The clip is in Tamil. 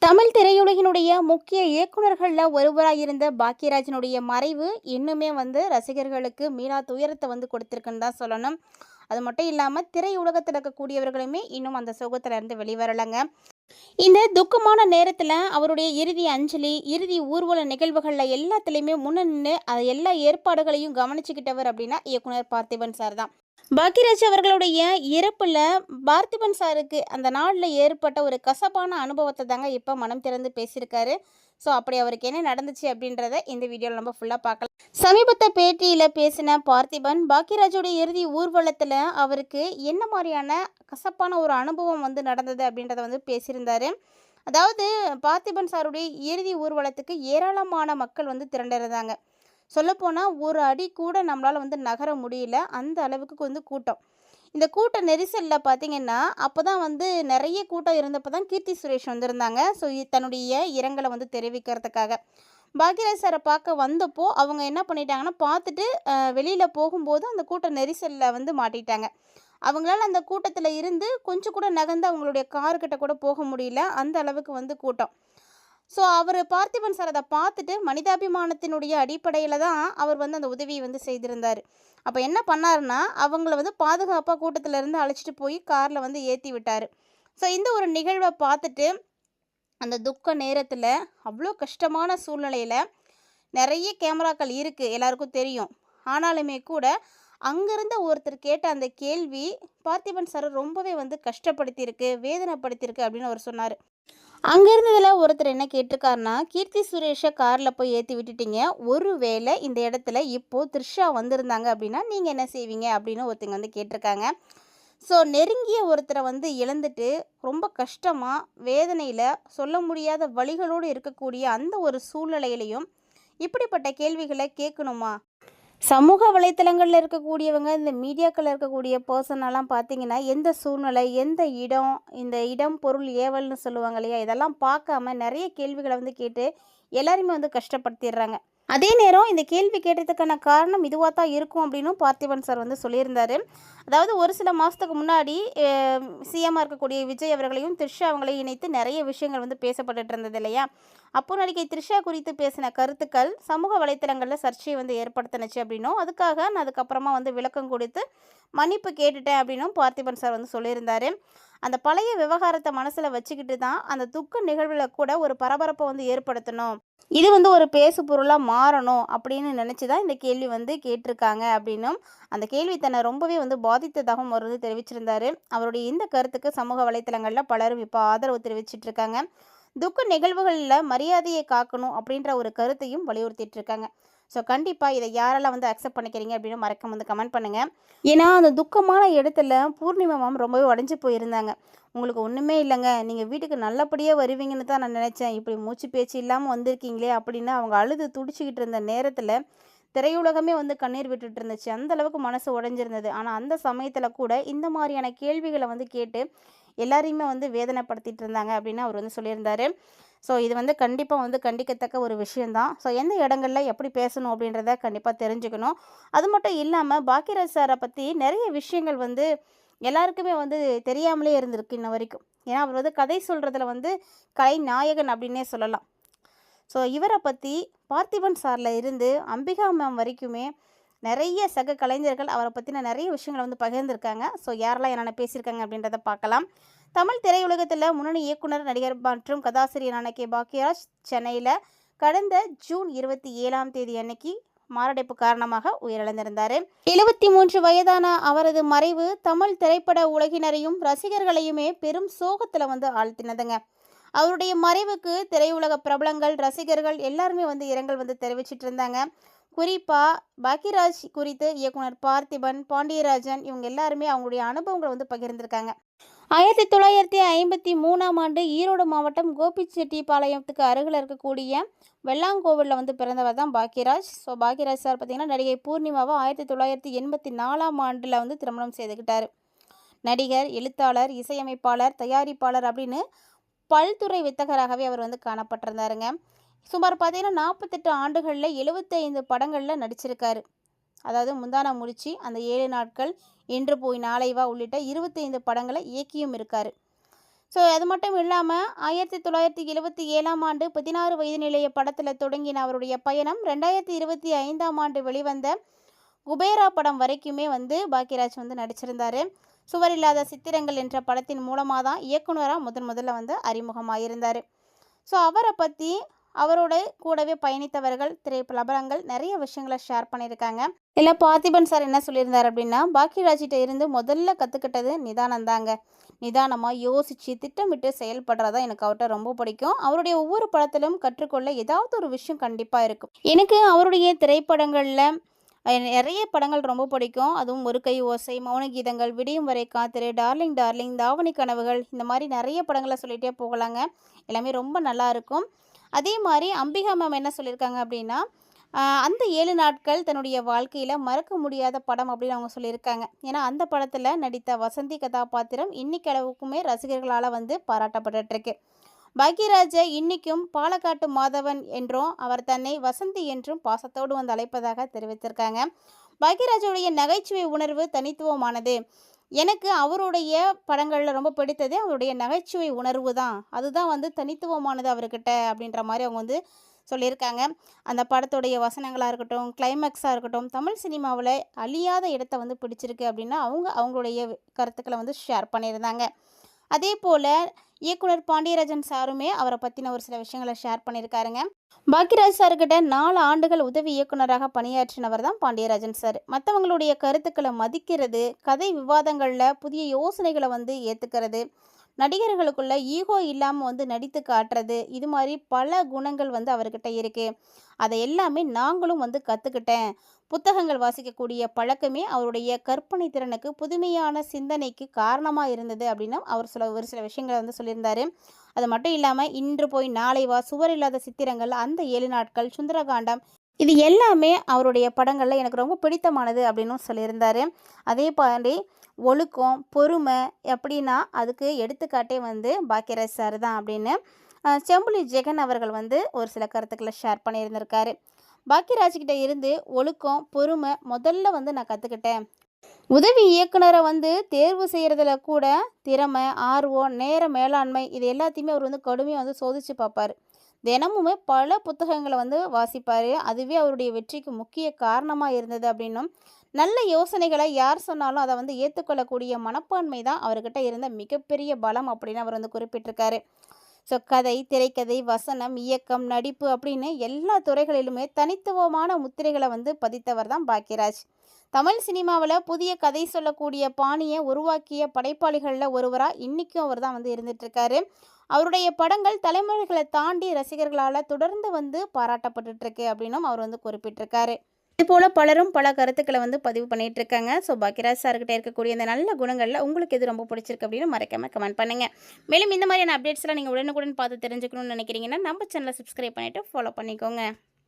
தமிழ் திரையுலகினுடைய முக்கிய இயக்குனர்களில் ஒருவராக இருந்த பாக்கியராஜனுடைய மறைவு இன்னுமே ரசிகர்களுக்கு மீளா துயரத்தை கொடுத்துருக்குன்னு தான் சொல்லணும். அது மட்டும் இல்லாமல் திரையுலகத்தில் இருக்கக்கூடியவர்களுமே இன்னும் அந்த சோகத்தில் இருந்து வெளிவரலைங்க. இந்த துக்கமான நேரத்தில் அவருடைய இறுதி அஞ்சலி, இறுதி ஊர்வல நிகழ்வுகளில் எல்லாத்துலேயுமே முன்ன அது எல்லா ஏற்பாடுகளையும் கவனிச்சுக்கிட்டவர் அப்படின்னா இயக்குனர் பார்த்திபன் சார் தான். பாக்கியராஜ் அவர்களுடைய இறப்பில் பார்த்திபன் சாருக்கு அந்த நாளில் ஏற்பட்ட ஒரு கசப்பான அனுபவத்தை தாங்க இப்போ மனம் திறந்து பேசியிருக்காரு. ஸோ அப்படி அவருக்கு என்ன நடந்துச்சு அப்படின்றத இந்த வீடியோவில் நம்ம ஃபுல்லாக பார்க்கலாம். சமீபத்த பேட்டியில் பேசின பார்த்திபன் பாக்கியராஜோடைய இறுதி ஊர்வலத்தில் அவருக்கு என்ன மாதிரியான கசப்பான ஒரு அனுபவம் நடந்தது அப்படின்றத பேசியிருந்தார். அதாவது பார்த்திபன் சாருடைய இறுதி ஊர்வலத்துக்கு ஏராளமான மக்கள் திரண்டிருந்தாங்க. சொல்லப்போனால் ஒரு அடி கூட நம்மளால் நகர முடியல, அந்த அளவுக்கு கூட்டம். இந்த கூட்ட நெரிசலில் பார்த்திங்கன்னா அப்போ தான் நிறைய கூட்டம் இருந்தப்போ தான் கீர்த்தி சுரேஷ் வந்திருந்தாங்க. ஸோ தன்னுடைய இரங்கலை தெரிவிக்கிறதுக்காக பாக்யராஜ் சாரை பார்க்க வந்தப்போ அவங்க என்ன பண்ணிட்டாங்கன்னா பார்த்துட்டு வெளியில் போகும்போது அந்த கூட்ட நெரிசலில் மாட்டிட்டாங்க. அவங்களால அந்த கூட்டத்தில் இருந்து கொஞ்சம் கூட நகர்ந்து அவங்களுடைய கார்கிட்ட கூட போக முடியல, அந்த அளவுக்கு கூட்டம். ஸோ அவர் பார்த்திபன் சார் அதை பார்த்துட்டு மனிதாபிமானத்தினுடைய அடிப்படையில் தான் அவர் அந்த உதவியை செய்திருந்தார். அப்போ என்ன பண்ணாருன்னா அவங்கள பாதுகாப்பாக கூட்டத்திலேருந்து அழைச்சிட்டு போய் காரில் ஏற்றி விட்டார். ஸோ இந்த ஒரு நிகழ்வை பார்த்துட்டு அந்த துக்க நேரத்தில் அவ்வளோ கஷ்டமான சூழ்நிலையில் நிறைய கேமராக்கள் இருக்குது, எல்லாருக்கும் தெரியும். ஆனாலுமே கூட அங்கேருந்த ஒருத்தர் கேட்ட அந்த கேள்வி பார்த்திபன் சார் ரொம்பவே கஷ்டப்படுத்தியிருக்கு, வேதனைப்படுத்தியிருக்கு அப்படின்னு அவர் சொன்னார். அங்கே இருந்ததில் ஒருத்தர் என்ன கேட்டிருக்காருன்னா, கீர்த்தி சுரேஷை காரில் போய் ஏற்றி விட்டுட்டீங்க, ஒருவேளை இந்த இடத்துல இப்போது த்ரிஷா வந்திருந்தாங்க அப்படின்னா நீங்கள் என்ன செய்வீங்க அப்படின்னு ஒருத்தங்க கேட்டிருக்காங்க. ஸோ நெருங்கிய ஒருத்தரை இழந்துட்டு ரொம்ப கஷ்டமாக வேதனையில் சொல்ல முடியாத வழிகளோடு இருக்கக்கூடிய அந்த ஒரு சூழ்நிலையிலையும் இப்படிப்பட்ட கேள்விகளை கேட்கணுமா? சமூக வலைத்தளங்களில் இருக்கக்கூடியவங்க, இந்த மீடியாக்களில் இருக்கக்கூடிய பர்சனெல்லாம் பார்த்திங்கன்னா எந்த சூழ்நிலை, எந்த இடம், இந்த இடம் பொருள் ஏவல்னு சொல்லுவாங்க இல்லையா, இதெல்லாம் பார்க்காம நிறைய கேள்விகளை கேட்டு எல்லாருமே கஷ்டப்படுத்திடுறாங்க. அதே நேரம் இந்த கேள்வி கேட்டதுக்கான காரணம் இதுவாக தான் இருக்கும் அப்படின்னும் பார்த்திபன் சார் சொல்லியிருந்தார். அதாவது ஒரு சில மாதத்துக்கு முன்னாடி சிஎம்மாக இருக்கக்கூடிய விஜய் அவர்களையும் த்ரிஷா அவங்களையும் இணைத்து நிறைய விஷயங்கள் பேசப்பட்டு இருந்தது இல்லையா. அப்போ நடிகை த்ரிஷா குறித்து பேசின கருத்துக்கள் சமூக வலைத்தளங்களில் சர்ச்சையை ஏற்படுத்தினுச்சு அப்படின்னும், அதுக்காக நான் அதுக்கப்புறமா விளக்கம் கொடுத்து மன்னிப்பு கேட்டுட்டேன் அப்படின்னும் பார்த்திபன் சார் சொல்லியிருந்தார். அந்த பழைய விவகாரத்தை மனசில் வச்சுக்கிட்டு தான் அந்த துக்க நிகழ்வில் கூட ஒரு பரபரப்பை ஏற்படுத்தணும், இது ஒரு பேசு பொருளாக மாறணும் அப்படின்னு நினச்சி தான் இந்த கேள்வி கேட்டிருக்காங்க அப்படின்னும், அந்த கேள்வி தன்னை ரொம்பவே பாதித்ததாகவும் அவர் தெரிவிச்சிருந்தார். அவருடைய இந்த கருத்துக்கு சமூக வலைத்தளங்களில் பலரும் இப்போ ஆதரவு தெரிவிச்சிட்டு இருக்காங்க. துக்க நிகழ்வுகளில் மரியாதையை காக்கணும் அப்படின்ற ஒரு கருத்தையும் வலியுறுத்திட்டு இருக்காங்க. ஸோ கண்டிப்பாக இதை யாரெல்லாம் அக்செப்ட் பண்ணிக்கிறீங்க அப்படின்னு மறக்காம கமெண்ட் பண்ணுங்கள். ஏன்னா அந்த துக்கமான இடத்துல பூர்ணிமா மேம் ரொம்பவே உடஞ்சி போயிருந்தாங்க. உங்களுக்கு ஒன்றுமே இல்லைங்க, நீங்கள் வீட்டுக்கு நல்லபடியாக வருவீங்கன்னு தான் நான் நினச்சேன், இப்படி மூச்சு பேச்சு இல்லாமல் வந்திருக்கீங்களே அப்படின்னு அவங்க அழுது துடிச்சிக்கிட்டு இருந்த நேரத்தில் திரையுலகமே கண்ணீர் விட்டுட்டு இருந்துச்சு. அந்த அளவுக்கு மனசு உடைஞ்சிருந்தது. ஆனால் அந்த சமயத்தில் கூட இந்த மாதிரியான கேள்விகளை கேட்டு எல்லாரையுமே வேதனைப்படுத்திட்டு இருந்தாங்க அப்படின்னு அவர் சொல்லியிருந்தார். ஸோ இது கண்டிப்பாக கண்டிக்கத்தக்க ஒரு விஷயந்தான். ஸோ எந்த இடங்களில் எப்படி பேசணும் அப்படின்றத கண்டிப்பாக தெரிஞ்சுக்கணும். அது மட்டும் இல்லாமல் பாக்கியராஜ் சாரை பற்றி நிறைய விஷயங்கள் எல்லாருக்குமே தெரியாமலே இருந்திருக்கு இன்ன வரைக்கும். ஏன்னா அவர் கதை சொல்கிறதுல கலை நாயகன் அப்படின்னே சொல்லலாம். ஸோ இவரை பற்றி பார்த்திபன் சாரில் இருந்து அம்பிகா மேம் வரைக்குமே நிறைய சக கலைஞர்கள் அவரை பற்றின நிறைய விஷயங்களை பகிர்ந்திருக்காங்க. ஸோ யாரெல்லாம் என்னென்ன பேசியிருக்காங்க அப்படின்றத பார்க்கலாம். தமிழ் திரையுலகத்தில் முன்னணி இயக்குனர், நடிகர் மற்றும் கதாசிரியரான கே பாக்கியராஜ் சென்னையில் கடந்த ஜூன் 27 அன்னைக்கு மாரடைப்பு காரணமாக உயிரிழந்திருந்தார். 73 வயதான அவரது மறைவு தமிழ் திரைப்பட உலகினரையும் ரசிகர்களையுமே பெரும் சோகத்தில் ஆழ்த்தினதுங்க. அவருடைய மறைவுக்கு திரையுலக பிரபலங்கள், ரசிகர்கள் எல்லாருமே இரங்கல் தெரிவிச்சிட்டு இருந்தாங்க. குறிப்பாக பாக்கியராஜ் குறித்து இயக்குனர் பார்த்திபன், பாண்டியராஜன் இவங்க எல்லாருமே அவங்களுடைய அனுபவங்களை பகிர்ந்திருக்காங்க. 1953 ஈரோடு மாவட்டம் கோபிச்செட்டிப்பாளையத்துக்கு அருகில் இருக்கக்கூடிய வெள்ளாங்கோவிலில் பிறந்தவர் தான் பாக்கியராஜ். ஸோ பாக்கியராஜ் சார் பார்த்திங்கன்னா நடிகை பூர்ணிமாவை 1984 திருமணம் செய்துக்கிட்டார். நடிகர், எழுத்தாளர், இசையமைப்பாளர், தயாரிப்பாளர் அப்படின்னு பல்துறை வித்தகராகவே அவர் காணப்பட்டிருந்தாருங்க. சுமார் பார்த்திங்கன்னா 48 ஆண்டுகளில் 75 படங்களில் நடிச்சிருக்காரு. அதாவது முந்தான முடிச்சு, அந்த 7 நாட்கள், இன்று போய் நாளை வா உள்ளிட்ட 25 படங்களை இயக்கியும் இருக்கார். ஸோ அது மட்டும் இல்லாமல் 1977ஆம் ஆண்டு 16 வயது நிலைய படத்தில் தொடங்கின அவருடைய பயணம் 2025ஆம் ஆண்டு வெளிவந்த குபேரா படம் வரைக்குமே வந்து பாக்யராஜ் வந்து நடிச்சிருந்தார். சுவர் இல்லாத சித்திரங்கள் என்ற படத்தின் மூலமாக தான் இயக்குனராக முதல்ல வந்து அறிமுகமாயிருந்தார். ஸோ அவரை பற்றி அவரோட கூடவே பயணித்தவர்கள் பிரபலங்கள் நிறைய விஷயங்களை ஷேர் பண்ணியிருக்காங்க. இல்லை பார்த்திபன் சார் என்ன சொல்லியிருந்தார் அப்படின்னா, பாக்யராஜிட்ட இருந்து முதல்ல கற்றுக்கிட்டது நிதானம் தாங்க. நிதானமாக யோசித்து திட்டமிட்டு செயல்படுறதா எனக்கு அவர்கிட்ட ரொம்ப பிடிக்கும். அவருடைய ஒவ்வொரு படத்திலும் கற்றுக்கொள்ள ஏதாவது ஒரு விஷயம் கண்டிப்பாக இருக்கும். எனக்கு அவருடைய திரைப்படங்களில் நிறைய படங்கள் ரொம்ப பிடிக்கும். அதுவும் ஒரு கை ஓசை, மௌன கீதங்கள், விடியும் வரை காத்திரு, டார்லிங் டார்லிங், தாவணி கனவுகள், இந்த மாதிரி நிறைய படங்களை சொல்லிகிட்டே போகலாங்க. எல்லாமே ரொம்ப நல்லா இருக்கும். அதே மாதிரி அம்பிகா மேம் என்ன சொல்லியிருக்காங்க அப்படின்னா, அந்த 7 நாட்கள் தன்னுடைய வாழ்க்கையில் மறக்க முடியாத படம் அப்படின்னு அவங்க சொல்லியிருக்காங்க. ஏன்னா அந்த படத்தில் நடித்த வசந்தி கதாபாத்திரம் இன்னைக்கு அளவுக்குமே ரசிகர்களால் வந்து பாராட்டப்பட்டுருக்கு. பாக்யராஜை இன்னைக்கும் பாலக்காட்டு மாதவன் என்றும் அவர் தன்னை வசந்தி என்றும் பாசத்தோடு வந்து அழைப்பதாக தெரிவித்திருக்காங்க. பாக்யராஜுடைய நகைச்சுவை உணர்வு தனித்துவமானது. எனக்கு அவருடைய படங்களில் ரொம்ப பிடித்தது அவருடைய நகைச்சுவை உணர்வு தான். அதுதான் வந்து தனித்துவமானது அவர்கிட்ட அப்படின்ற மாதிரி அவங்க வந்து சொல்லியிருக்காங்க. அந்த படத்துடைய வசனங்களாக இருக்கட்டும், கிளைமேக்ஸாக இருக்கட்டும், தமிழ் சினிமாவில் அழியாத இடத்த வந்து பிடிச்சிருக்கு அப்படின்னா அவங்களுடைய கருத்துக்களை வந்து ஷேர் பண்ணியிருந்தாங்க. அதே போல் இயக்குனர் பாண்டியராஜன் சாருமே அவரை பற்றின ஒரு சில விஷயங்களை ஷேர் பண்ணியிருக்காருங்க. பாக்யராஜ் சார்கிட்ட 4 ஆண்டுகள் உதவி இயக்குனராக பணியாற்றினவர் தான் பாண்டியராஜன் சார். மற்றவங்களுடைய கருத்துக்களை மதிக்கிறது, கதை விவாதங்களில் புதிய யோசனைகளை வந்து ஏற்றுக்கிறது, நடிகர்களுக்குள்ள ஈகோ இல்லாமல் வந்து நடித்து காட்டுறது, இது மாதிரி பல குணங்கள் வந்து அவர்கிட்ட இருக்குது. அதை எல்லாமே நாங்களும் வந்து கற்றுக்கிட்டேன். புத்தகங்கள் வாசிக்கக்கூடிய பழக்கமே அவருடைய கற்பனை திறனுக்கு, புதுமையான சிந்தனைக்கு காரணமாக இருந்தது அப்படின்னு அவர் ஒரு சில விஷயங்களை வந்து சொல்லியிருந்தார். அது மட்டும் இல்லாமல் இன்று போய் நாளை வா, சுவர் இல்லாத சித்திரங்கள், அந்த 7 நாட்கள், சுந்தரகாண்டம், இது எல்லாமே அவருடைய படங்களில் எனக்கு ரொம்ப பிடித்தமானது அப்படின்னு சொல்லியிருந்தார். அதே மாதிரி ஒழுக்கம், பொறுமை அப்படின்னா அதுக்கு எடுத்துக்காட்டே வந்து பாக்யராஜ் சார் தான் அப்படின்னு செம்புலி ஜெகன் அவர்கள் வந்து ஒரு சில கருத்துக்களை ஷேர் பண்ணியிருந்திருக்காரு. பாக்யராஜ்கிட்ட இருந்து ஒழுக்கம், பொறுமை முதல்ல வந்து நான் கற்றுக்கிட்டேன். உதவி இயக்குனரை வந்து தேர்வு செய்கிறதுல கூட திறமை, ஆர்வம், நேர மேலாண்மை, இது எல்லாத்தையுமே அவர் வந்து கடுமையாக வந்து சோதித்து பார்ப்பார். தினமுமே பல புத்தகங்களை வந்து வாசிப்பார். அதுவே அவருடைய வெற்றிக்கு முக்கிய காரணமாக இருந்தது அப்படின்னும், நல்ல யோசனைகளை யார் சொன்னாலும் அதை வந்து ஏற்றுக்கொள்ளக்கூடிய மனப்பான்மை தான் அவர்கிட்ட இருந்த மிகப்பெரிய பலம் அப்படின்னு அவர் வந்து குறிப்பிட்டிருக்காரு. ஸோ கதை, திரைக்கதை, வசனம், இயக்கம், நடிப்பு அப்படின்னு எல்லா துறைகளிலுமே தனித்துவமான முத்திரைகளை வந்து பதித்தவர் தான் பாக்யராஜ். தமிழ் சினிமாவில் புதிய கதை சொல்லக்கூடிய பாணியை உருவாக்கிய படைப்பாளிகளில் ஒருவராக இன்றைக்கும் அவர் தான் வந்து இருந்துகிட்ருக்காரு. அவருடைய படங்கள் தலைமுறைகளை தாண்டி ரசிகர்களால் தொடர்ந்து வந்து பாராட்டப்பட்டுருக்கு அப்படின்னும் அவர் வந்து குறிப்பிட்டிருக்காரு. இதுபோல் பலரும் பல கருத்துக்களை வந்து பதிவு பண்ணிகிட்டு இருக்காங்க. ஸோ பாக்யராஜ் சார்கிட்ட இருக்கக்கூடிய இந்த நல்ல குணங்களில் உங்களுக்கு எது ரொம்ப பிடிச்சிருக்கு அப்படின்னு மறக்காமல் கமெண்ட் பண்ணுங்கள். மேலும் இந்த மாதிரியான அப்டேட்ஸ்லாம் நீங்கள் உடனுக்குடன் பார்த்து தெரிஞ்சுக்கணும்னு நினைக்கிறீங்கன்னா நம்ம சேனலை சப்ஸ்கிரைப் பண்ணிவிட்டு ஃபாலோ பண்ணிக்கோங்க.